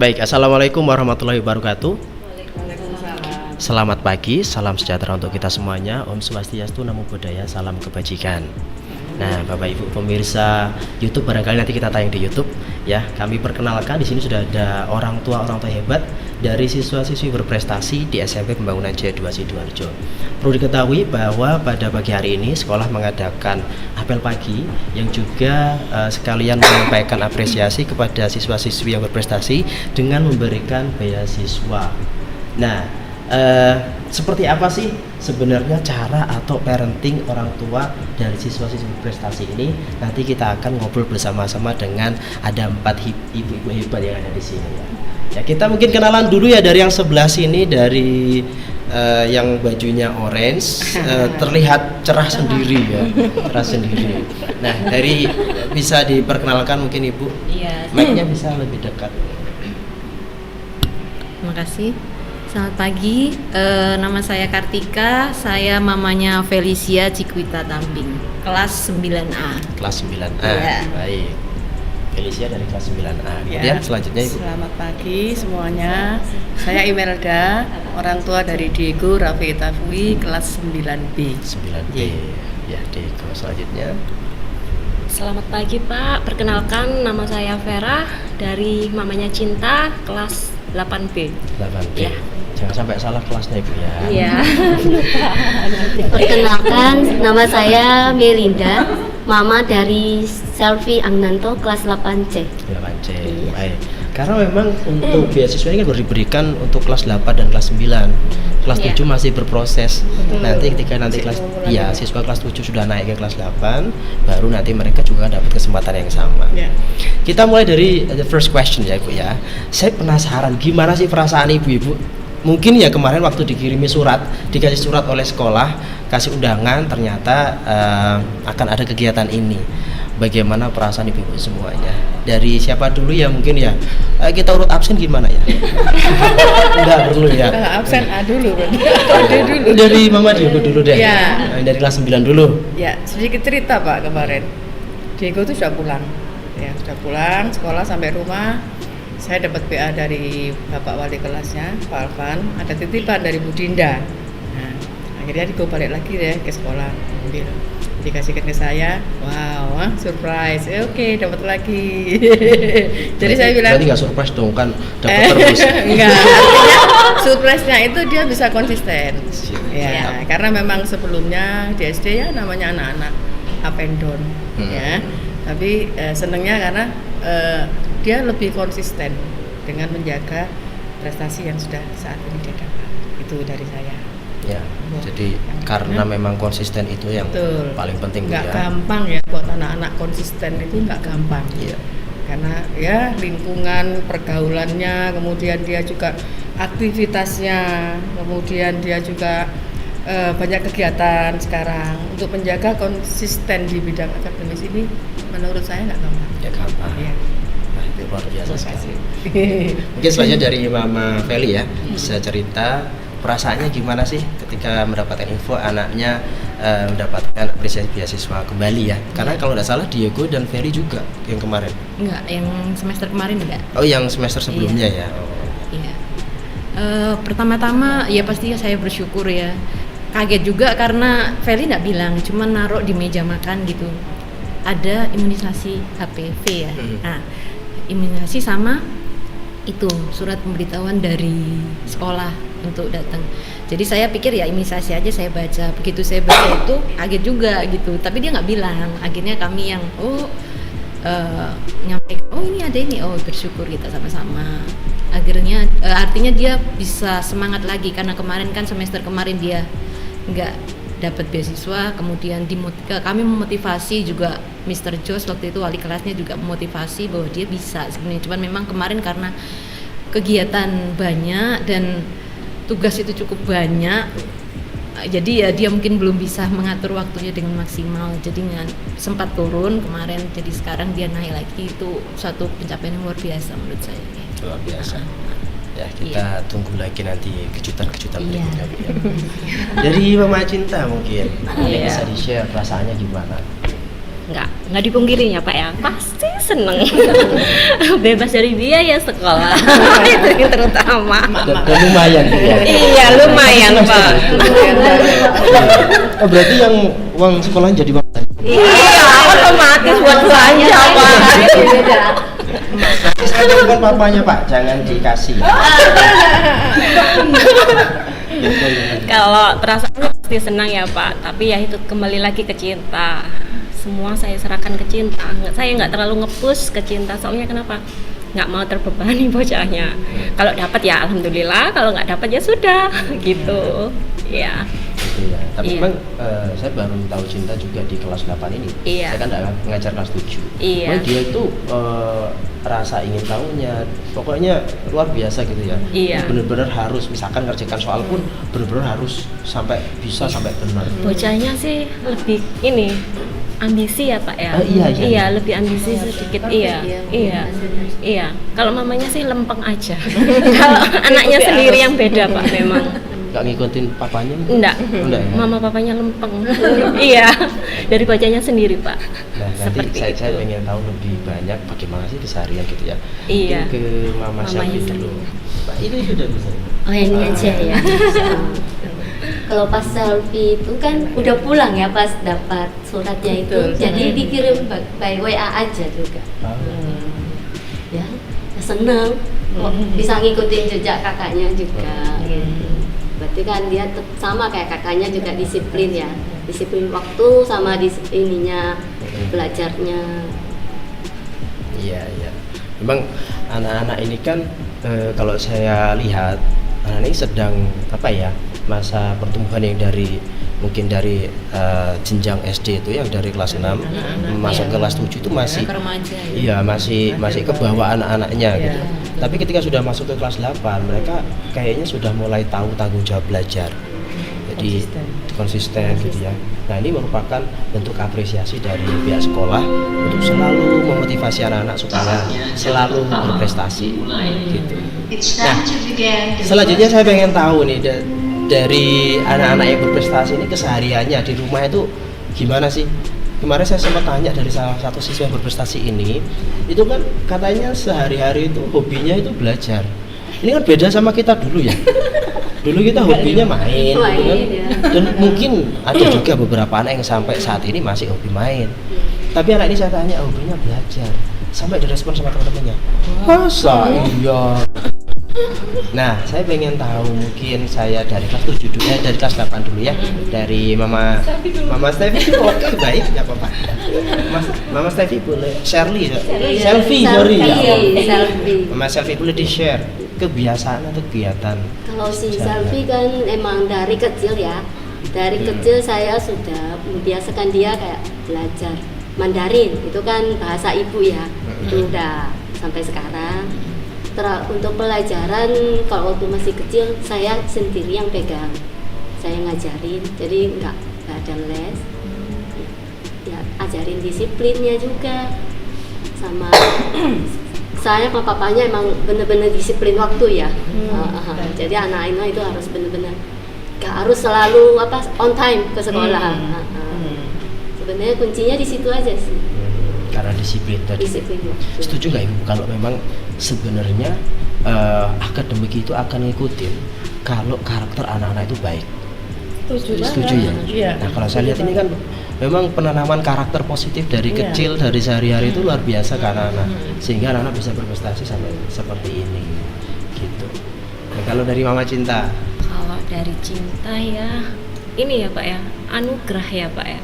Baik, assalamualaikum warahmatullahi wabarakatuh. Waalaikumsalam. Selamat pagi, salam sejahtera untuk kita semuanya. Om Swastiastu, Namo Buddhaya, salam kebajikan. Nah, Bapak Ibu pemirsa YouTube, barangkali nanti kita tayang di YouTube ya. Kami perkenalkan di sini sudah ada orang tua hebat dari siswa-siswi berprestasi di SMP Pembangunan Jaya 2 Sidoarjo. Perlu diketahui bahwa pada pagi hari ini sekolah mengadakan apel pagi yang juga sekalian menyampaikan apresiasi kepada siswa-siswi yang berprestasi dengan memberikan beasiswa. Nah, seperti apa sih sebenarnya cara atau parenting orang tua dari siswa-siswi berprestasi ini? Nanti kita akan ngobrol bersama-sama dengan ada 4 ibu-ibu hebat yang ada di sini ya. Ya, kita mungkin kenalan dulu ya dari yang sebelah sini, dari yang bajunya orange, terlihat cerah sendiri ya, cerah sendiri. Nah, dari bisa diperkenalkan mungkin Ibu. Iya. Mic-nya bisa lebih dekat. Terima kasih. Selamat pagi. Nama saya Kartika. Saya mamanya Felicia Cikwita Tambing. Kelas 9A. Kelas 9A. Iya. Baik. Felicia dari kelas 9A. Ya, Kemudian selanjutnya Ibu. Selamat pagi semuanya. Saya Imelda, orang tua dari Diego Raffi Tafwi, kelas 9B. 9B. Ya, Deko. Selanjutnya. Selamat pagi Pak, perkenalkan nama saya Vera dari mamanya Cinta kelas 8B. 8B. Ya. Jangan sampai salah kelasnya Ibu ya. Iya. Perkenalkan, nama saya Melinda, mama dari Selvi Angnanto, kelas 8C. 8C. Iya. Baik. Karena memang untuk beasiswa ini kan baru diberikan untuk kelas 8 dan kelas 9. Kelas Iya. 7 masih berproses. Nanti ketika kelas siswa kelas 7 sudah naik ke kelas 8, baru nanti mereka juga dapat kesempatan yang sama. Ya. Kita mulai dari the first question ya Ibu ya. Saya penasaran gimana sih perasaan ibu-ibu? Mungkin ya kemarin waktu dikirimi surat, dikasih surat oleh sekolah, kasih undangan, ternyata akan ada kegiatan ini. Bagaimana perasaan ibu-ibu semuanya? Dari siapa dulu ya mungkin ya? Kita urut absen gimana ya? Enggak perlu ya. Absen A dulu, Ade dulu. Dari Mama Diego dulu deh. Ya. Dari kelas 9 dulu. Ya, sedikit cerita Pak kemarin. Diego tuh sudah pulang. Ya, sudah pulang sekolah sampai rumah. Saya dapat PA dari Bapak Wali kelasnya, Pak Alvan, ada titipan dari Bu Dinda. Nah, akhirnya Diego balik lagi deh ke sekolah, ambil. Dikasihkan ke saya, wow, surprise, oke, dapat lagi. Jadi saya bilang, berarti nggak surprise dong kan, dapat terus. enggak, artinya surprise-nya itu dia bisa konsisten. Ya, Siap. karena memang sebelumnya di SD ya namanya anak-anak up and down, ya. Tapi senangnya karena dia lebih konsisten dengan menjaga prestasi yang sudah saat ini dia dapat. Itu dari saya. Ya, jadi karena memang konsisten itu yang Betul. paling penting Nggak ya. gampang ya buat anak-anak konsisten itu nggak gampang. Iya. Karena ya lingkungan pergaulannya, kemudian dia juga aktivitasnya, kemudian dia juga banyak kegiatan sekarang. Untuk menjaga konsisten di bidang akademis ini menurut saya nggak gampang. Ya gampang. Ya. Nah, itu luar biasa Terima sekali. kasih. Mungkin selanjutnya dari Mama Feli ya, bisa cerita perasaannya gimana sih ketika mendapatkan info anaknya mendapatkan apresiasi beasiswa kembali ya? Karena kalau tidak salah Diego dan Ferry juga yang kemarin. Enggak, yang semester kemarin enggak. Oh, yang semester sebelumnya ya. Oh. Iya. Pertama-tama ya pasti saya bersyukur ya. Kaget juga karena Feli nggak bilang, cuma naruh di meja makan gitu. Ada imunisasi HPV ya. Nah, imunisasi sama itu surat pemberitahuan dari sekolah untuk datang. Jadi saya pikir ya imunisasi aja saya baca. Begitu saya baca itu kaget juga gitu. Tapi dia nggak bilang. Akhirnya kami yang nyampaikan, oh ini ada ini, oh bersyukur kita sama-sama. Akhirnya artinya dia bisa semangat lagi karena kemarin kan semester kemarin dia nggak dapat beasiswa, kemudian kami memotivasi juga Mr. Jos waktu itu wali kelasnya juga memotivasi bahwa dia bisa sebenarnya, cuman memang kemarin karena kegiatan banyak dan tugas itu cukup banyak, jadi ya dia mungkin belum bisa mengatur waktunya dengan maksimal, jadi sempat turun kemarin, jadi sekarang dia naik lagi. Itu suatu pencapaian yang luar biasa menurut saya. Luar biasa. Ya, kita tunggu lagi nanti kejutan-kejutan berikutnya. Dari Mama Cinta mungkin bisa di-share perasaannya gimana? nggak dipungkiri ya Pak ya, pasti seneng. Bebas dari biaya sekolah itu yang terutama. Dan lumayan ya. Iya lumayan Pak. Oh, berarti yang uang sekolahnya jadi uang belanja. Iya otomatis buat belanja Pak. Saya bukan papanya Pak, jangan dikasih. Kalau perasaannya pasti senang ya Pak, tapi ya itu kembali lagi ke cinta. Semua saya serahkan ke cinta. Saya nggak terlalu nge-push ke cinta, soalnya kenapa? Nggak mau terbebani bocahnya. Kalau dapat ya alhamdulillah, kalau nggak dapat ya sudah, gitu. Ya. Gitu ya. Tapi Iya. memang saya baru tahu cinta juga di kelas 8 ini. Iya. Saya kan ngajar kelas 7. Iya. Memang dia itu rasa ingin tahunya pokoknya luar biasa gitu ya. Iya. Bener-bener harus, misalkan ngerjakan soal pun bener-bener harus sampai bisa sampai benar. Bocahnya sih lebih ini ambisi ya Pak ya. Iya. Lebih ambisi sedikit. Iya. Kalau mamanya sih lempeng aja. Kalau anaknya sendiri yang beda Pak memang. Nggak ngikutin papanya? Enggak. Enggak ya? Mama papanya lempeng. Iya. Dari bocahnya sendiri Pak. Nah, nanti Seperti saya itu. pengen tahu lebih banyak bagaimana sih keseharian gitu ya. Iya. Mungkin ke Mama Mamanya Syafie dulu. Pak, itu udah bisa. Oh ini aja ya. Kalau pas selfie itu kan udah pulang ya pas dapat suratnya itu, Betul. jadi dikirim by WA aja juga. Ya, seneng. Kok bisa ngikutin jejak kakaknya juga. Gitu. Berarti kan dia sama kayak kakaknya juga disiplin ya, disiplin waktu sama ininya belajarnya. Iya. Memang anak-anak ini kan kalau saya lihat anak ini sedang apa ya, masa pertumbuhan yang mungkin dari jenjang SD itu yang dari kelas 6 masuk ke kelas 7 itu masih Ke remaja ya. iya masih ke bawah anak-anaknya gitu. Tapi ketika sudah masuk ke kelas 8 mereka kayaknya sudah mulai tahu tanggung jawab belajar. Jadi konsisten gitu ya. Nah, ini merupakan bentuk apresiasi dari pihak sekolah untuk selalu memotivasi anak-anak supaya selalu berprestasi gitu. Nah, selanjutnya saya pengen tahu nih dari anak-anak yang berprestasi ini kesehariannya di rumah itu gimana sih? Kemarin saya sempat tanya dari salah satu siswa yang berprestasi ini, itu kan katanya sehari-hari itu hobinya itu belajar. Ini kan beda sama kita dulu ya. Dulu kita hobinya main, gitu kan. Ya. Dan mungkin ada juga beberapa anak yang sampai saat ini masih hobi main. Tapi anak ini saya tanya hobinya belajar, sampai direspon sama teman-temannya. Masa iya? Nah, saya pengen tahu, mungkin saya dari kelas 7 dulu, dari kelas 8 dulu ya. Dari Mama Steffi. Oke, baik, enggak apa-apa. Mama Steffi boleh Shirley ya. Selfie, sorry ya. Selfie. Mama Selfie boleh di-share kebiasaan atau kegiatan. Kalau si Selfie kan emang dari kecil ya. Dari kecil saya sudah membiasakan dia kayak belajar Mandarin. Itu kan bahasa ibu ya. Itu udah sampai sekarang. Untuk pelajaran kalau waktu masih kecil saya sendiri yang pegang, saya ngajarin, jadi nggak ada les, ya ajarin disiplinnya juga, sama saya sama papanya emang bener-bener disiplin waktu ya. Jadi anak-anak itu harus bener-bener nggak harus selalu on time ke sekolah. Sebenarnya kuncinya di situ aja sih. Karena disiplin tadi. Disiplin waktu. Setuju nggak Ibu kalau memang sebenarnya akademik itu akan ngikutin kalau karakter anak-anak itu baik? Setuju ya? Iya. Nah, kalau saya lihat ini kan memang penanaman karakter positif dari kecil, dari sehari-hari itu luar biasa ke anak-anak, sehingga anak-anak bisa berprestasi sampai seperti ini gitu. Nah, kalau dari Mama Cinta? Kalau dari cinta ya ini ya Pak ya, anugerah ya Pak ya.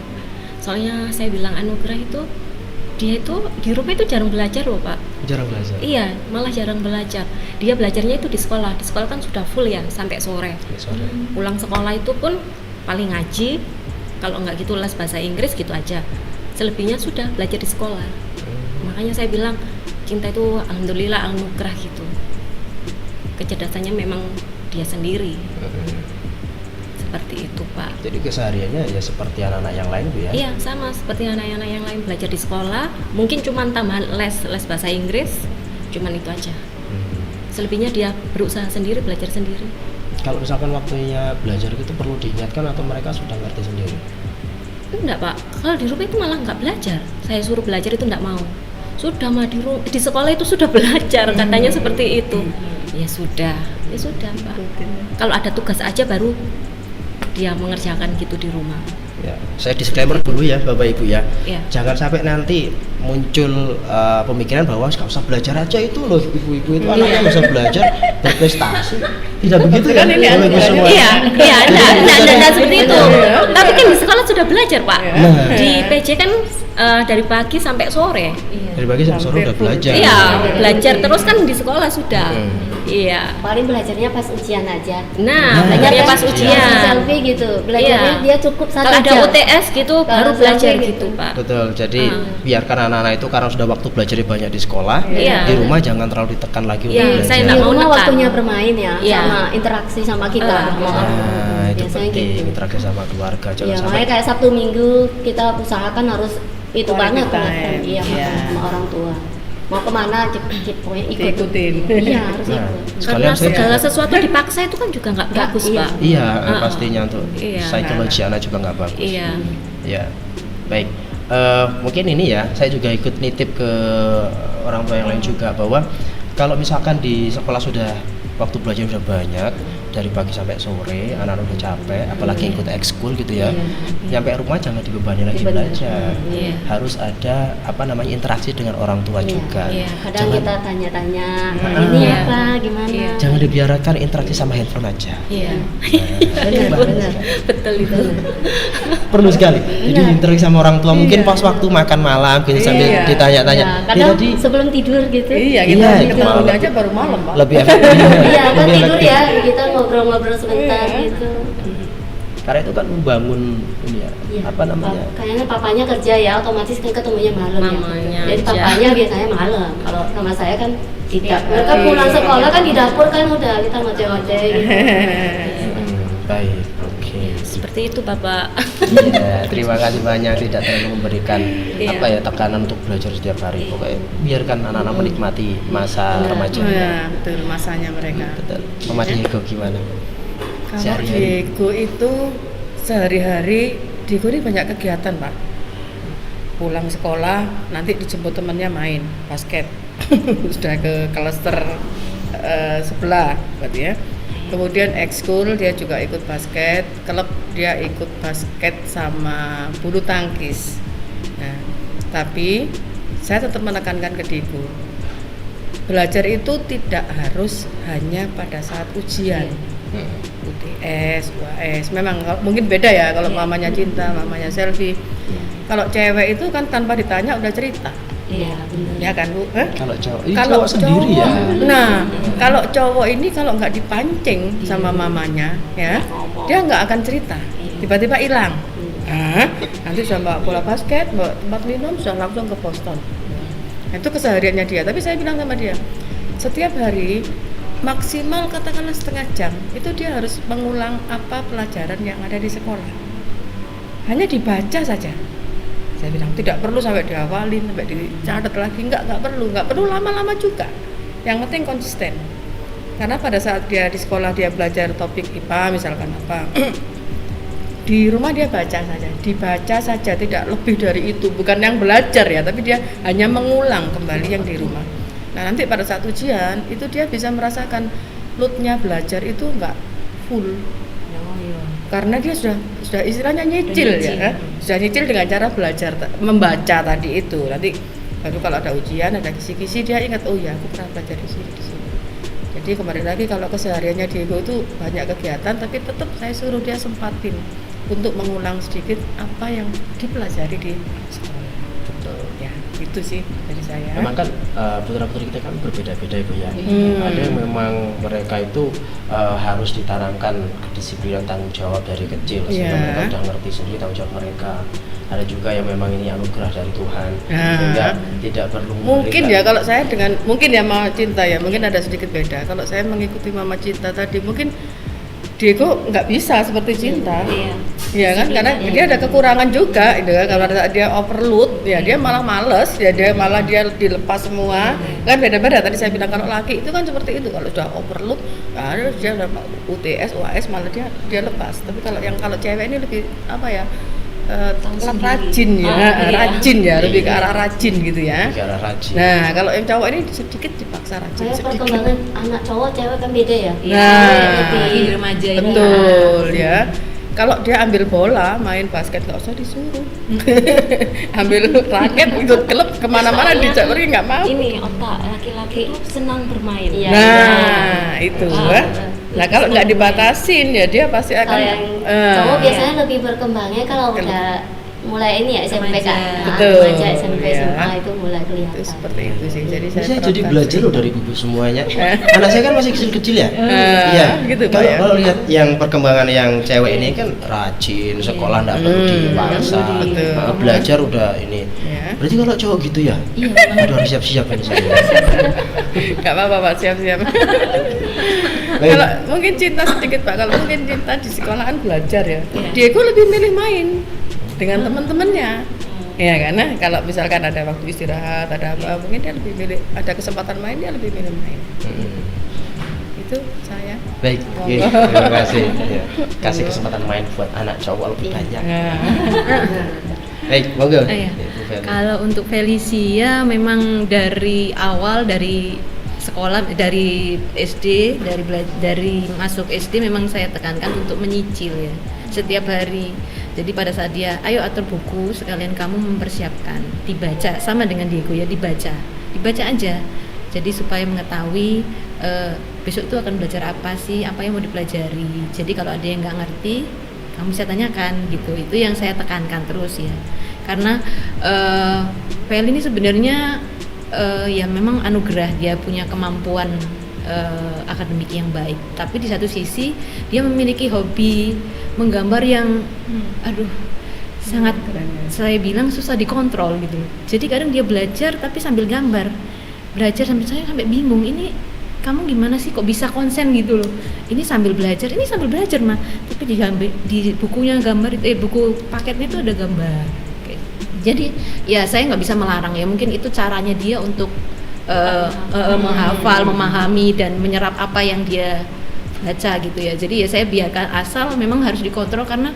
Soalnya saya bilang anugerah itu dia itu di rumah itu jarang belajar loh Pak. Jarang belajar? Iya, malah jarang belajar. Dia belajarnya itu di sekolah. Di sekolah kan sudah full ya sampai sore. Pulang sekolah itu pun paling ngaji, kalau nggak gitu les bahasa Inggris gitu aja. Selebihnya sudah belajar di sekolah. Makanya saya bilang cinta itu alhamdulillah anugerah gitu. Kecerdasannya memang dia sendiri. Seperti itu Pak. Jadi kesehariannya ya seperti anak-anak yang lain Bu ya? Iya sama seperti anak-anak yang lain belajar di sekolah. Mungkin cuma tambahan les bahasa Inggris, cuman itu aja. Selebihnya dia berusaha sendiri, belajar sendiri. Kalau misalkan waktunya belajar itu perlu diingatkan atau mereka sudah ngerti sendiri? Enggak Pak, kalau di rumah itu malah nggak belajar. Saya suruh belajar itu enggak mau. Sudah mah di sekolah itu sudah belajar, katanya seperti itu. Ya sudah Pak. Kalau ada tugas aja baru dia mengerjakan gitu di rumah. Ya, saya disclaimer dulu ya Bapak Ibu ya. Ya. Jangan sampai nanti muncul pemikiran bahwa nggak usah belajar aja itu loh ibu-ibu itu anaknya nggak usah belajar berprestasi. Tidak begitu kan ini Bapak Ibu semua. Iya, enggak seperti itu. Tapi kan di sekolah sudah belajar Pak. Nah. Di PJ kan dari pagi sampai sore. Dari pagi sampai sore udah belajar. Iya, belajar terus kan di sekolah sudah. Iya. Paling belajarnya pas ujian aja. Nah, belajarnya pas ujian. Selfie gitu. Belajarnya Iya. dia cukup 1 Kalau ada jam. UTS gitu baru Kalau belajar selfie gitu, Pak. Betul. Jadi biarkan anak-anak itu karena sudah waktu belajarnya banyak di sekolah, Iya. di rumah jangan terlalu ditekan lagi Iya, untuk belajar. saya Di nggak mau rumah nekan. waktunya bermain ya, Iya. sama interaksi sama kita. sama orang. Nah, itu Biasanya penting gitu. interaksi sama keluarga jangan Ya, sampai makanya kayak Sabtu Minggu kita usahakan harus itu Quality banget time. iya, Iya. sama orang tua. Mau kemana pokoknya ikut. Diikutin. Iya, harus Nah, ikut. sekalian Karena saya segala sesuatu dipaksa itu kan juga nggak bagus, iya. Pak. iya pastinya untuk Iya. psikologi anak juga nggak bagus. Iya. Ya, baik. Mungkin ini ya, saya juga ikut nitip ke orang tua yang lain juga bahwa kalau misalkan di sekolah sudah waktu belajar sudah banyak dari pagi sampai sore, anak-anak udah capek, apalagi ikut ekskul gitu ya. Nyampe rumah jangan dibebani lagi belajar. Iya. Harus ada interaksi dengan orang tua juga. Iya. Kadang Jangan- kita tanya-tanya, Ah. ini Iya. apa, gimana? Iya. Jangan dibiarkan interaksi sama handphone aja. Iya. Benar. Betul itu. Perlu sekali. Jadi interaksi sama orang tua mungkin pas waktu makan malam gitu sambil Iya. ditanya-tanya. Ya, "Ini kadang tadi sebelum tidur gitu. Iya, kita Iya, ketemu malam. aja baru malam, Pak. lebih efektif. Iya, kan lebih tidur efektif. ya, kita ngobrol-ngobrol sebentar Iya. gitu. Karena itu kan membangun ini ya, Iya. apa namanya? Kayaknya papanya kerja ya, otomatis kan ketemunya malam Mamanya ya. Jadi aja. papanya biasanya malam. Kalau sama saya kan tidak. Iya. Mereka pulang sekolah kan di dapur kan udah kita ngoceh-ngoceh gitu. Baik, oke. Seperti itu, Bapak. Ya, terima kasih banyak tidak terlalu memberikan Iya. tekanan untuk belajar setiap hari. Pokoknya biarkan anak-anak menikmati masa remaja. Nah, betul masanya mereka. Betul. Mama Diego gimana? Kalau Sehari-hari. Diego itu sehari-hari Diego ini banyak kegiatan, Pak. Pulang sekolah nanti dijemput temannya main basket. Sudah ke klaster sebelah berarti ya. Kemudian ekskul dia juga ikut basket, klub dia ikut basket sama bulu tangkis. Nah, tapi saya tetap menekankan ke Diego. Belajar itu tidak harus hanya pada saat ujian. UTS, UAS, memang mungkin beda ya kalau mamanya Cinta, mamanya Selfie. Kalau cewek itu kan tanpa ditanya udah cerita, Iya, benar. ya kan Bu? Kalau cowok, ini Kalau cowok sendiri ya. Nah, kalau cowok ini kalau nggak dipancing sama mamanya, ya, dia nggak akan cerita. Tiba-tiba hilang. Nah, nanti sudah bawa bola basket, bawa tempat minum, sudah langsung ke Boston. Nah, itu kesehariannya dia. Tapi saya bilang sama dia, setiap hari maksimal katakanlah setengah jam, itu dia harus mengulang apa pelajaran yang ada di sekolah. Hanya dibaca saja. Saya bilang tidak perlu sampai dihafalin, sampai dicatat lagi, nggak perlu lama-lama juga. Yang penting konsisten. Karena pada saat dia di sekolah dia belajar topik IPA misalkan apa, di rumah dia dibaca saja, tidak lebih dari itu. Bukan yang belajar ya, tapi dia hanya mengulang kembali yang di rumah. Nah nanti pada saat ujian itu dia bisa merasakan loadnya belajar itu nggak full. Karena dia sudah istilahnya nyicil ya, sudah nyicil dengan cara belajar membaca tadi itu. Nanti baru kalau ada ujian ada kisi-kisi dia ingat, oh ya aku pernah belajar di sini. Jadi kemarin lagi kalau kesehariannya Diego itu banyak kegiatan, tapi tetap saya suruh dia sempatin untuk mengulang sedikit apa yang dipelajari di sekolah. Betul. Ya itu sih dari saya. Memang kan putra-putri kita kan berbeda-beda Ibu ya. Ada yang memang mereka itu harus ditanamkan kedisiplinan tanggung jawab dari kecil sehingga Iya. mereka udah ngerti sendiri tanggung jawab mereka. Ada juga yang memang ini anugerah dari Tuhan Nah. sehingga tidak perlu Mungkin memberikan- ya kalau saya dengan mungkin ya Mama Cinta ya mungkin ada sedikit beda. Kalau saya mengikuti Mama Cinta tadi mungkin Diego nggak bisa seperti Cinta. Iya kan, karena dia ada kekurangan juga, gitu kan. Karena saat dia overload, ya dia malah males, ya dia malah dia dilepas semua, kan beda-beda. Tadi saya bilang kalau laki itu kan seperti itu, kalau sudah overload, ya dia udah UTS, UAS malah dia lepas. Tapi kalau cewek ini lebih apa ya, sendiri. rajin ya, Iya. rajin ya, lebih ke Iya. arah rajin gitu ya. Negara rajin. Nah, kalau yang cowok ini sedikit dipaksa rajin Kayak sedikit. perkembangan anak cowok cewek kan beda ya. Nah, Di remaja ini. betul ya. Kalau dia ambil bola, main basket nggak usah disuruh. Ambil raket ikut klub kemana-mana Soalnya dijak pergi nggak mau. Ini otak laki-laki itu senang bermain. Iya. Nah, itu. Ah, Nah, kalau nggak dibatasin ya dia pasti akan. Kalau yang cowok biasanya lebih berkembangnya kalau udah mulai ini ya SMP kan. Betul. Remaja SMP Iya. SMA itu mulai Itu kelihatan. seperti itu sih. Jadi saya Saya jadi terapkan belajar sih. loh dari ibu semuanya. Anak saya kan masih kecil-kecil ya. Iya, gitu, Pak, ya. Kalau lihat yang perkembangan yang cewek ini kan rajin, sekolah enggak perlu dipaksa, betul. belajar udah ini. Ya. Berarti kalau cowok gitu ya? Iya. Udah harus siap-siap ini saya. Nggak apa-apa Pak, siap-siap. Baik. Kalau mungkin cinta sedikit Pak, kalau mungkin cinta di sekolahan belajar ya. Diego lebih milih main dengan teman-temannya. Ya karena kalau misalkan ada waktu istirahat, ada apa, mungkin dia lebih milih, ada kesempatan main dia lebih milih main. Itu saya. Baik, terima kasih. Ya, kasih kesempatan main buat anak cowok lebih banyak. Nah, Baik, monggo. Iya. Ibu Feli. Kalau untuk Felicia memang dari awal dari sekolah dari SD dari masuk SD memang saya tekankan untuk menyicil ya setiap hari. Jadi pada saat dia ayo atur buku sekalian kamu mempersiapkan dibaca sama dengan Diego ya dibaca aja. Jadi supaya mengetahui besok itu akan belajar apa sih, apa yang mau dipelajari. Jadi kalau ada yang nggak ngerti kamu bisa tanyakan gitu. Itu yang saya tekankan terus ya. Karena Feli ini sebenarnya ya memang anugerah dia punya kemampuan akademik yang baik. Tapi di satu sisi dia memiliki hobi menggambar yang sangat saya bilang susah dikontrol gitu. Jadi kadang dia belajar tapi sambil gambar. Belajar saya sampai bingung ini kamu gimana sih kok bisa konsen gitu loh. Ini sambil belajar mah. Tapi di bukunya gambar buku paketnya itu ada gambar. Jadi ya saya nggak bisa melarang ya, mungkin itu caranya dia untuk menghafal, memahami dan menyerap apa yang dia baca gitu ya. Jadi ya saya biarkan asal memang harus dikontrol karena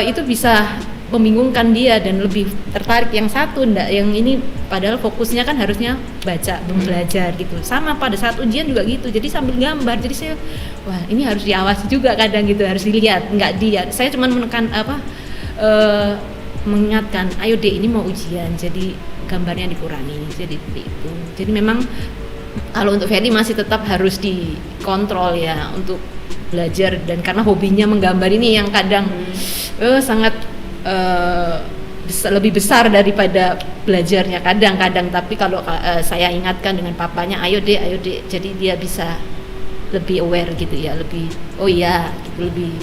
itu bisa membingungkan dia dan lebih tertarik yang satu ndak yang ini padahal fokusnya kan harusnya baca belajar gitu. Sama pada saat ujian juga gitu. Jadi sambil gambar. Jadi saya wah ini harus diawasi juga kadang gitu, harus dilihat, nggak dia. Saya cuma menekan mengingatkan, ayo Dek ini mau ujian, jadi gambarnya dikurangi, jadi itu. Jadi memang kalau untuk Feli masih tetap harus dikontrol ya untuk belajar dan karena hobinya menggambar ini yang kadang sangat lebih besar daripada belajarnya kadang-kadang. Tapi kalau saya ingatkan dengan papanya, ayo Dek, jadi dia bisa lebih aware gitu ya, lebih oh iya gitu, lebih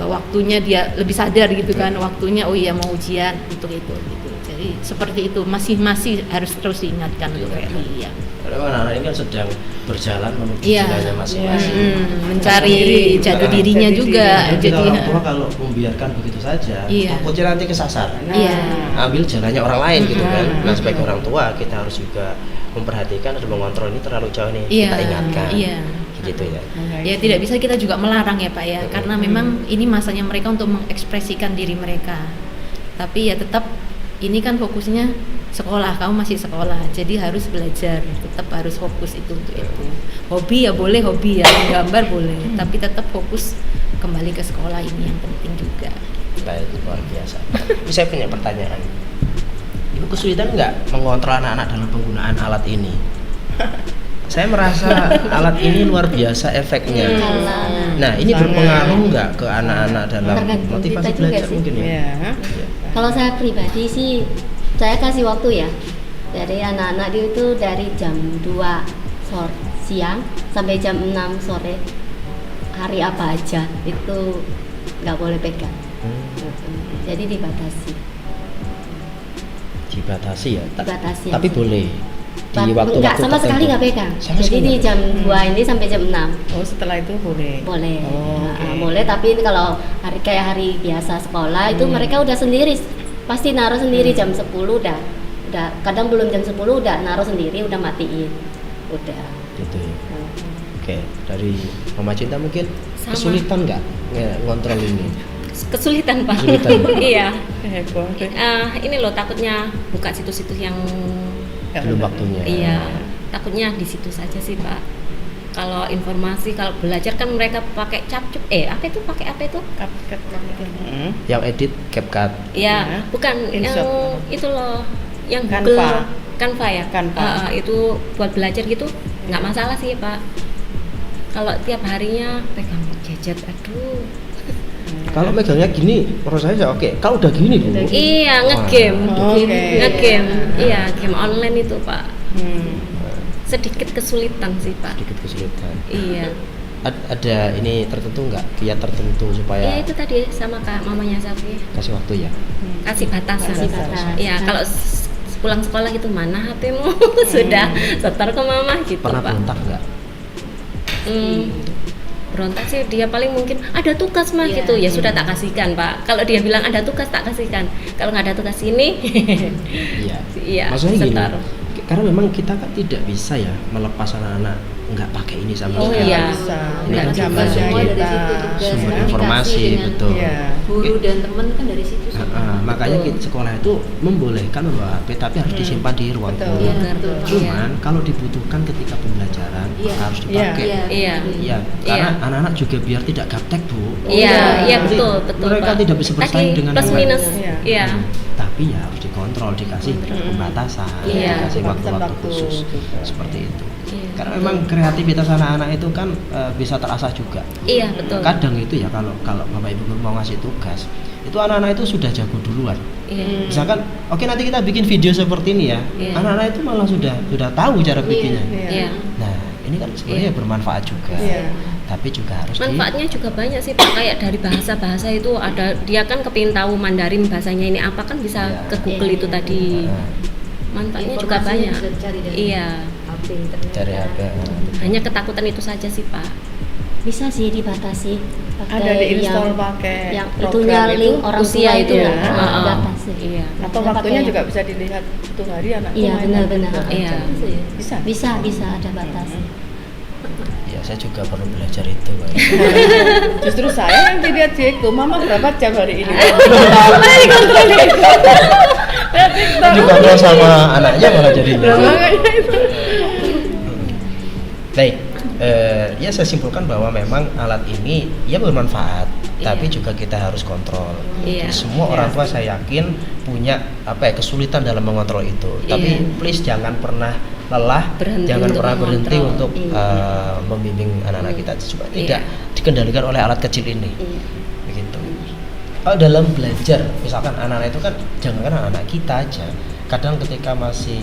waktunya dia lebih sadar gitu kan, waktunya oh iya mau ujian untuk itu gitu. Jadi seperti itu masih harus terus diingatkan untuk Feli ya. Karena anak-anak ini kan sedang berjalan menuju Iya. jalannya masing-masing. Mencari jati dirinya juga. Jadi Jadi orang tua kalau membiarkan begitu saja, Iya. takutnya nanti kesasar. Iya. Ambil jalannya orang lain gitu kan. Nah sebagai orang tua kita harus juga memperhatikan dan mengontrol ini terlalu jauh nih. Iya. Kita ingatkan. Iya. Gitu ya. Ya tidak bisa kita juga melarang ya Pak ya, karena memang ini masanya mereka untuk mengekspresikan diri mereka. Tapi ya tetap ini kan fokusnya sekolah, kamu masih sekolah, jadi harus belajar, tetap harus fokus itu untuk itu. Hobi ya boleh hobi ya, gambar boleh, tapi tetap fokus kembali ke sekolah ini yang penting juga. Baik, luar biasa. Tapi saya punya pertanyaan. Ibu kesulitan nggak mengontrol anak-anak dalam penggunaan alat ini? Saya merasa alat ini luar biasa efeknya. Nah, ini berpengaruh nggak ke anak-anak dalam Tergantung motivasi kita juga belajar sih. mungkin ya? ya. Kalau saya pribadi sih, saya kasih waktu ya. Dari anak-anak itu dari jam 2 siang sampai jam 6 sore. Hari apa aja itu nggak boleh pegang. Jadi dibatasi. Dibatasi ya? Dibatasi. Tapi boleh di Nggak, waktu-waktu sama sekali tertentu. nggak pegang. Sama Jadi sekali di nggak jam 2 ini sampai jam 6 Oh setelah itu boleh. boleh. Oh, Nah, oke. boleh, tapi kalau kayak hari biasa sekolah itu mereka udah sendiri, pasti naruh sendiri jam 10 udah kadang belum jam 10 udah naruh sendiri, udah matiin. Udah. Gitu ya. Oke, dari Mama Cinta mungkin Sama. kesulitan nggak ngontrol ini? kesulitan Pak. Kesulitan. Iya. Heboh deh. Ini loh takutnya buka situs-situs yang Ya, Belum benar. waktunya. iya, takutnya di situ saja sih Pak. Kalau informasi, kalau belajar kan mereka pakai capcuk, apa itu pakai apa itu? CapCut. Yang edit CapCut. Ya, Ya. bukan InShot. yang itu loh, yang Canva. Google Canva ya. Canva. Itu buat belajar gitu, nggak masalah sih Pak. Kalau tiap harinya pegang gadget, aduh. Kalau megangnya gini, menurut saya ya oke. Kalau udah gini Bu. Iya, ngegame, Wah. Oke. ngegame, iya game online itu Pak. Hmm. Sedikit kesulitan sih Pak. Sedikit kesulitan. Iya. Ada ini tertentu nggak? Kiat tertentu Iya supaya itu tadi sama kak mamanya Safi, kasih waktu ya. kasih batasan. Kasih batas. Iya kalau pulang sekolah gitu mana HP-mu sudah setor ke mama gitu Pernah Pak. berontak nggak? Berontak sih dia paling mungkin ada tugas mah Iya. gitu ya sudah tak kasihkan Pak. Kalau dia bilang ada tugas tak kasihkan. Kalau nggak ada tugas ini, Iya. iya Maksudnya gini, setor. karena memang kita kan tidak bisa ya melepas anak-anak nggak pakai ini sama Oh, sekali. iya. Bisa. Ini Nggak kan juga. zamannya Semua dari kita situ tugas, sumber komunikasi informasi dengan betul. Iya. Guru dan teman kan dari situ semua. Makanya Betul. sekolah itu membolehkan membawa HP tapi harus disimpan di ruang Betul. guru. Iya, betul. Cuman kalau dibutuhkan ketika pembelajaran Iya. harus dipakai. Iya. Iya. Iya, karena anak-anak juga biar tidak gaptek Bu. Iya, iya Nanti betul, betul mereka Pak. tidak bisa bersaing Tadi dengan plus yang minus. lain. Iya. Iya. Tapi ya harus dikontrol, dikasih pembatasan, Iya. dikasih waktu-waktu Waktu khusus juga. seperti itu. Iya. Karena memang kreativitas anak-anak itu kan bisa terasah juga. Iya, betul. Kadang itu ya kalau Bapak Ibu guru mau ngasih tugas, itu anak-anak itu sudah jago duluan. Iya. Misalkan, oke nanti kita bikin video seperti ini ya. Iya. Anak-anak itu malah sudah tahu cara bikinnya. Iya. Nah, ini kan sebenarnya Iya. bermanfaat juga. Iya. Tapi juga harus Manfaatnya juga banyak sih Pak, kayak dari bahasa-bahasa itu ada, dia kan kepingin tahu Mandarin bahasanya ini apa kan bisa Iya. ke Google itu tadi. Nah, Manfaatnya juga Informasinya banyak. bisa dicari dari Iya. HP internet. dari HP. Hanya ketakutan itu saja sih Pak. Bisa sih dibatasi pakai Ada diinstall yang pakai yang program itunya itu. link orang Usia tua itu itu ya. ya, Heeh. dibatasi. Iya. Atau Saya waktunya pakai- juga bisa dilihat satu hari anak Iya benar-benar. Iya. Bisa. Bisa ada batas. Ya saya juga perlu belajar itu. Pak. Justru saya yang dilihat Diego, Mama berapa jam hari ini? Dikontrol sama anaknya malah jadinya. Makanya itu. Baik, ya saya simpulkan bahwa memang alat ini ya bermanfaat, Iya. tapi juga kita harus kontrol. Iya. Semua orang tua saya yakin punya kesulitan dalam mengontrol itu. Tapi Iya. please jangan pernah lelah, Berhenti jangan untuk pernah berhenti mengontrol. untuk Iya. membimbing anak-anak kita supaya Iya. tidak dikendalikan oleh alat kecil ini. Iya. Begitu. Kalau dalam belajar, misalkan anak-anak itu kan jangan anak-anak kita aja. Kadang ketika masih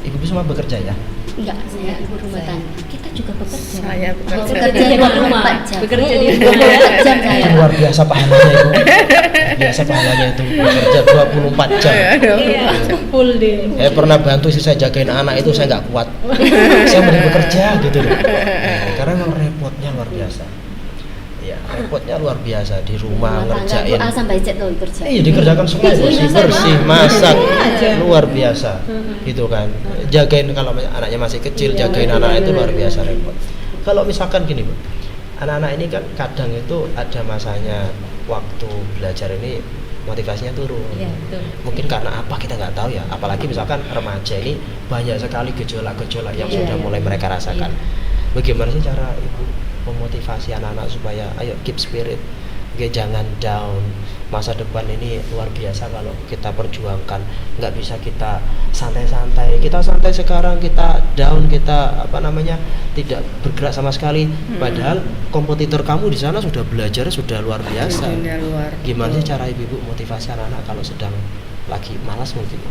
ibu semua bekerja ya. Enggak, saya ibu rumah tangga. Kita juga bekerja. Saya bekerja. Bekerja Di 24 jam. Bekerja di 24 jam saya. Luar biasa pahalanya itu. Biasa pahalanya itu bekerja 24 jam. Iya. Full day. Saya pernah bantu sih, saya jagain anak itu saya nggak kuat. Saya mending bekerja gitu loh. Karena memang repotnya luar biasa. Ya, repotnya luar biasa di rumah Rumah tangga ngerjain. itu A sampai Z loh kerja. Iya dikerjakan semua, bersih, masak, luar biasa, gitu kan. Jagain kalau anaknya masih kecil, jagain anak itu luar biasa repot. Kalau misalkan gini Bu, anak-anak ini kan kadang itu ada masanya waktu belajar ini motivasinya turun. Iya, betul. Mungkin karena apa kita nggak tahu ya. Apalagi misalkan remaja ini banyak sekali gejolak-gejolak yang Iya. sudah mulai mereka rasakan. Bagaimana sih cara ibu memotivasi anak-anak supaya ayo keep spirit, oke, jangan down, masa depan ini luar biasa kalau kita perjuangkan, nggak bisa kita santai-santai, kita santai sekarang, kita down, kita tidak bergerak sama sekali, padahal kompetitor kamu di sana sudah belajar sudah luar biasa. Dunia luar. Gimana sih cara ibu motivasi anak-anak kalau sedang lagi malas mungkin?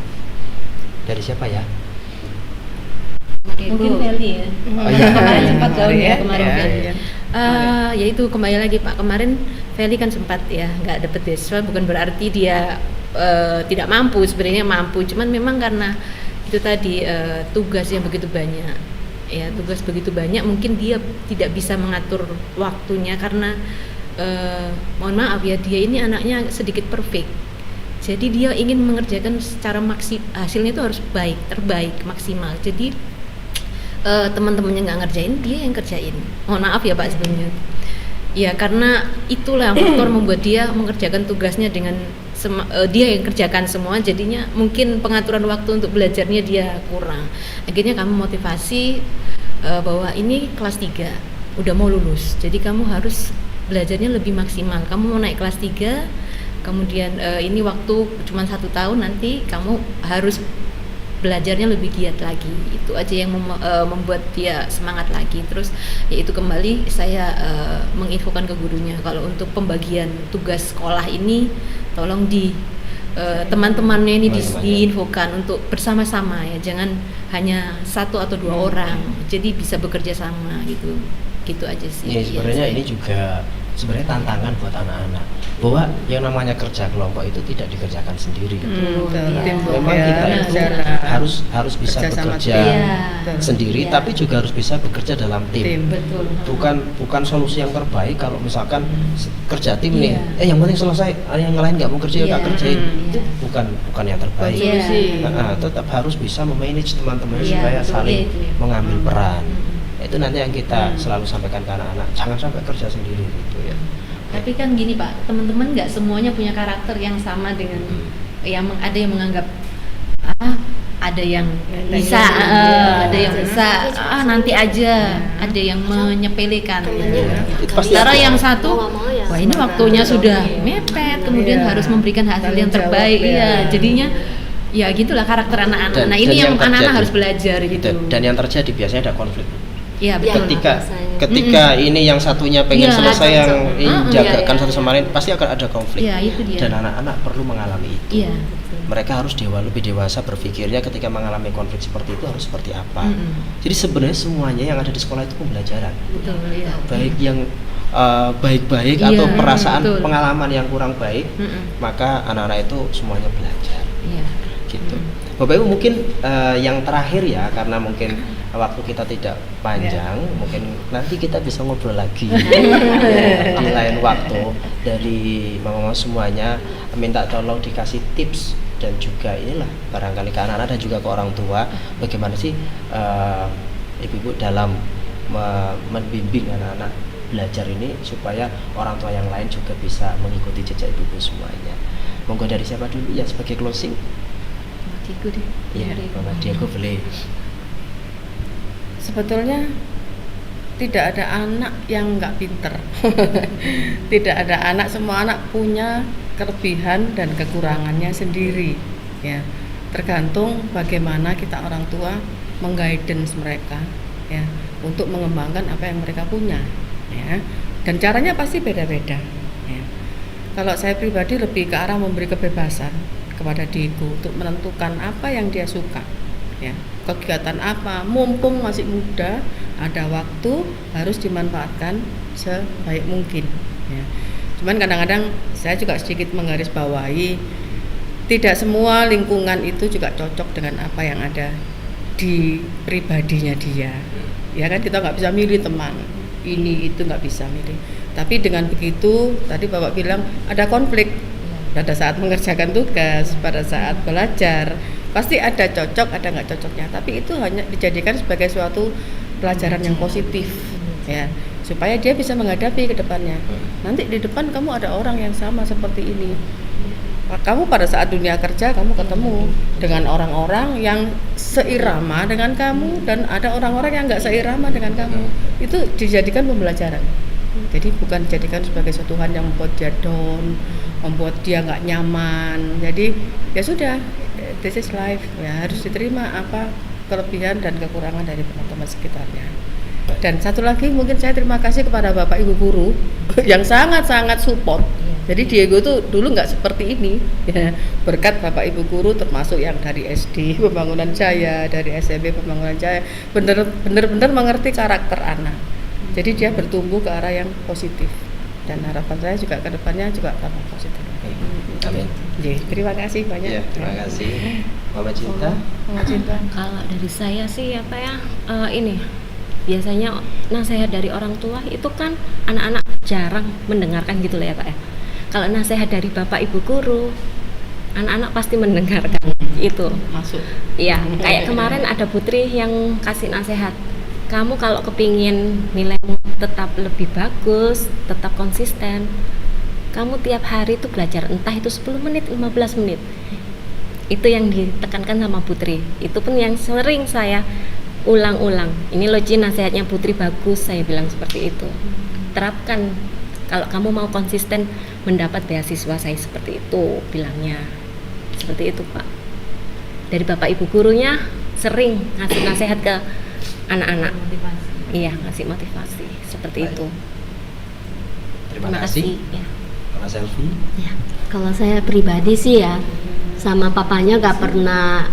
Dari siapa ya? Mungkin Feli ya. Oh, iya. Kemarin sempat gaun ya, kemarin Iya, Feli. iya. Ya itu kembali lagi Pak, kemarin Feli kan sempat ya nggak dapet beasiswa, bukan berarti dia tidak mampu, sebenarnya mampu, cuman memang karena itu tadi tugas yang begitu banyak, ya tugas begitu banyak, mungkin dia tidak bisa mengatur waktunya karena mohon maaf ya, dia ini anaknya sedikit perfect, jadi dia ingin mengerjakan secara hasilnya itu harus baik, terbaik, maksimal, jadi teman-temannya nggak ngerjain, dia yang kerjain. Mohon maaf ya Pak sebelumnya. Ya karena itulah faktor membuat dia mengerjakan tugasnya dengan dia yang kerjakan semua, jadinya mungkin pengaturan waktu untuk belajarnya dia kurang. Akhirnya kami motivasi bahwa ini kelas 3 udah mau lulus, jadi kamu harus belajarnya lebih maksimal. Kamu mau naik kelas 3, kemudian ini waktu cuma 1 tahun, nanti kamu harus belajarnya lebih giat lagi. Itu aja yang membuat dia semangat lagi. Terus yaitu kembali saya menginfokan ke gurunya kalau untuk pembagian tugas sekolah ini tolong di teman-temannya ini diinfokan untuk bersama-sama ya, jangan hanya 1 atau 2 orang, jadi bisa bekerja sama gitu aja sih. Ya sebenarnya ini juga sebenarnya tantangan buat anak-anak bahwa yang namanya kerja kelompok itu tidak dikerjakan sendiri. Memang kita harus bisa bekerja sendiri, tapi juga harus bisa bekerja dalam tim. Bukan solusi yang terbaik kalau misalkan kerja tim nih, yang penting selesai, yang lain nggak mau kerja nggak kerjain, itu bukan yang terbaik. Tetap harus bisa memanage teman-teman supaya saling mengambil peran. Itu nanti yang kita selalu sampaikan ke anak-anak, jangan sampai kerja sendiri gitu ya. Tapi kan gini Pak, teman-teman nggak semuanya punya karakter yang sama dengan ada yang menganggap ada yang bisa, ada yang bisa nanti aja, ada yang menyepelekan. Sementara yang satu, wah ini waktunya sudah mepet, kemudian harus memberikan hasil yang terbaik. Iya, jadinya ya gitulah karakter anak-anak. Nah ini yang anak-anak harus belajar gitu. Dan yang terjadi biasanya ada konflik. Iya betul. Ketika ini yang satunya pengen selesai, yang jagakan satu sama lain, pasti akan ada konflik. Itu dia. Dan anak-anak perlu mengalami itu. Iya. Mereka harus lebih dewasa berpikirnya ketika mengalami konflik seperti itu harus seperti apa. Jadi sebenarnya semuanya yang ada di sekolah itu pembelajaran. Betul. Iya. Baik yang baik-baik atau perasaan pengalaman yang kurang baik, maka anak-anak itu semuanya belajar. Iya. Gitu. Bapak Ibu mungkin yang terakhir ya, karena mungkin waktu kita tidak panjang, mungkin nanti kita bisa ngobrol lagi di lain waktu. Dari mama-mama semuanya minta tolong dikasih tips dan juga inilah barangkali ke anak-anak dan juga ke orang tua, bagaimana sih ibu-ibu dalam membimbing anak-anak belajar ini supaya orang tua yang lain juga bisa mengikuti jejak ibu-ibu semuanya. Monggo dari siapa dulu ya sebagai closing? Diego deh. Iya, Mama Diego boleh. Sebetulnya tidak ada anak yang nggak pinter. Tidak ada anak, semua anak punya kelebihan dan kekurangannya sendiri ya. Tergantung bagaimana kita orang tua mengguidance mereka ya untuk mengembangkan apa yang mereka punya ya. Dan caranya pasti beda-beda ya. Kalau saya pribadi lebih ke arah memberi kebebasan kepada Diego untuk menentukan apa yang dia suka ya, kegiatan apa, mumpung masih muda, ada waktu, harus dimanfaatkan sebaik mungkin ya. Cuman kadang-kadang saya juga sedikit menggarisbawahi, tidak semua lingkungan itu juga cocok dengan apa yang ada di pribadinya dia ya kan. Kita nggak bisa milih teman, ini itu nggak bisa milih. Tapi dengan begitu, tadi Bapak bilang ada konflik pada saat mengerjakan tugas, pada saat belajar, pasti ada cocok, ada nggak cocoknya. Tapi itu hanya dijadikan sebagai suatu pelajaran yang positif, ya, supaya dia bisa menghadapi ke depannya. Nanti di depan kamu ada orang yang sama seperti ini. Kamu pada saat dunia kerja kamu ketemu dengan orang-orang yang seirama dengan kamu dan ada orang-orang yang nggak seirama dengan kamu. Itu dijadikan pembelajaran. Jadi bukan dijadikan sebagai suatu hal yang membuat dia down, membuat dia nggak nyaman. Jadi ya sudah, this is life ya, harus diterima apa kelebihan dan kekurangan dari teman-teman sekitarnya. Dan satu lagi mungkin saya terima kasih kepada Bapak Ibu guru yang sangat-sangat support. Jadi Diego tuh dulu nggak seperti ini ya, berkat Bapak Ibu guru termasuk yang dari SD Pembangunan Jaya, dari SMP Pembangunan Jaya, benar-benar mengerti karakter anak. Jadi dia bertumbuh ke arah yang positif dan harapan saya juga ke depannya juga tambah positif. Amin. Terima kasih banyak. Ya, terima kasih. Mama Cinta. Mama Cinta. Kalau dari saya sih apa ya, ini biasanya nasihat dari orang tua itu kan anak-anak jarang mendengarkan gitu lah ya Pak ya. Kalau nasihat dari Bapak Ibu guru, anak-anak pasti mendengarkan itu. Masuk. Iya, kayak kemarin ada Putri yang kasih nasihat. kamu kalau kepingin nilaimu tetap lebih bagus, tetap konsisten, kamu tiap hari itu belajar, entah itu 10 menit, 15 menit. Itu yang ditekankan sama Putri. Itu pun yang sering saya ulang-ulang. Ini loh Ci, nasihatnya Putri bagus, saya bilang seperti itu. Terapkan kalau kamu mau konsisten mendapat beasiswa, saya seperti itu bilangnya. Seperti itu Pak. Dari Bapak Ibu gurunya sering ngasih nasihat ke anak-anak. Iya, ngasih motivasi seperti Baik. itu. Terima kasih. Ya. Mas Selvi. Ya, kalau saya pribadi sih ya, sama papanya gak pernah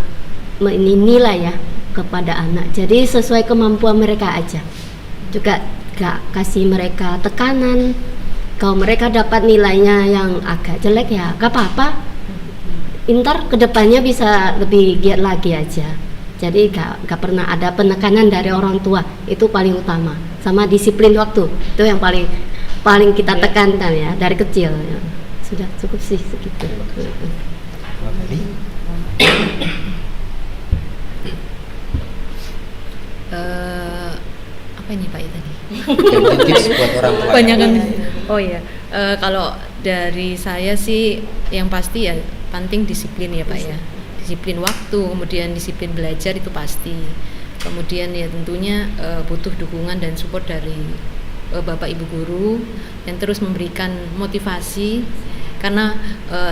nilai ya kepada anak. Jadi sesuai kemampuan mereka aja. Juga gak kasih mereka tekanan. Kalau mereka dapat nilainya yang agak jelek ya gak apa-apa. Ntar kedepannya bisa lebih giat lagi aja. Jadi gak pernah ada penekanan dari orang tua. Itu paling utama. Sama disiplin waktu. Itu yang paling kita tekankan ya dari kecil ya. Sudah cukup sih segitu. Mbak Feli. Apa ini Pak ya tadi? Yang mungkin tips buat orang tua. Kebanyakan. Oh ya, kalau dari saya sih yang pasti ya penting disiplin ya Pak ya. Disiplin waktu, kemudian disiplin belajar itu pasti. Kemudian ya tentunya butuh dukungan dan support dari Bapak Ibu guru yang terus memberikan motivasi, karena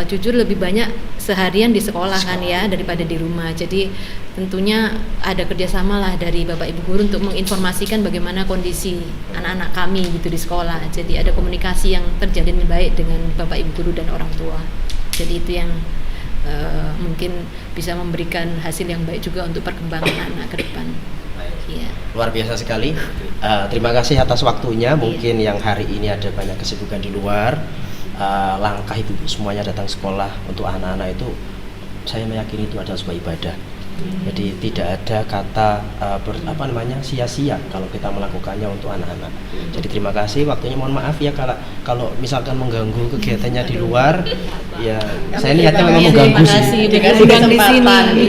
jujur lebih banyak seharian di sekolah kan ya daripada di rumah. Jadi tentunya ada kerjasama lah dari Bapak Ibu guru untuk menginformasikan bagaimana kondisi anak-anak kami gitu di sekolah. Jadi ada komunikasi yang terjalin baik dengan Bapak Ibu guru dan orang tua. Jadi itu yang mungkin bisa memberikan hasil yang baik juga untuk perkembangan anak ke depan. Iya. Luar biasa sekali. Terima kasih atas waktunya. Mungkin yang hari ini ada banyak kesibukan di luar. Langkah ibu-ibu semuanya datang sekolah untuk anak-anak itu, saya meyakini itu adalah sebuah ibadah. Jadi tidak ada kata sia-sia kalau kita melakukannya untuk anak-anak. Jadi terima kasih waktunya. Mohon maaf ya kalau misalkan mengganggu kegiatannya di luar. Ya saya niatnya memang mengganggu sih. Dikasih kesempatan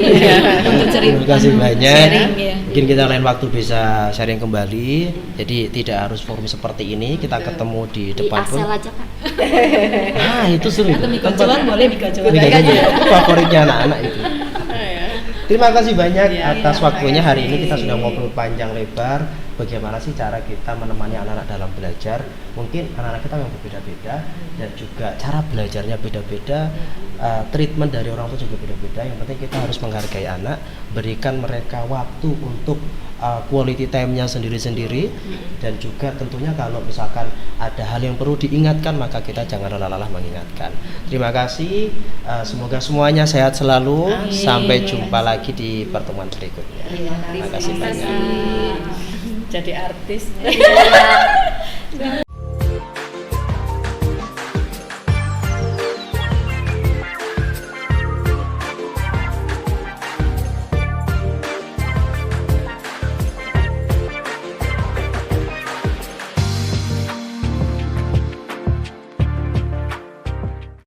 Untuk cerita. Terima kasih banyak. Sharing, ya. Mungkin kita lain waktu bisa sharing kembali. Jadi tidak harus forum seperti ini. Kita ketemu di Di depan pun. Axel aja Pak. Ah itu seru. Atau mie gacoan boleh mie gacoan. Itu favoritnya anak-anak itu. Terima kasih banyak Ya, atas ya, waktunya. terima Hari ini kita kasih. sudah ngobrol panjang lebar. Bagaimana sih cara kita menemani anak-anak dalam belajar? Mungkin anak-anak kita yang berbeda-beda dan juga cara belajarnya beda-beda. Treatment dari orang tua juga beda-beda. Yang penting kita harus menghargai anak, berikan mereka waktu untuk quality time-nya sendiri-sendiri, dan juga tentunya kalau misalkan ada hal yang perlu diingatkan maka kita jangan lelah-lelah mengingatkan. Terima kasih. Semoga semuanya sehat selalu. Sampai jumpa lagi di pertemuan berikutnya. Terima kasih banyak. Jadi artis.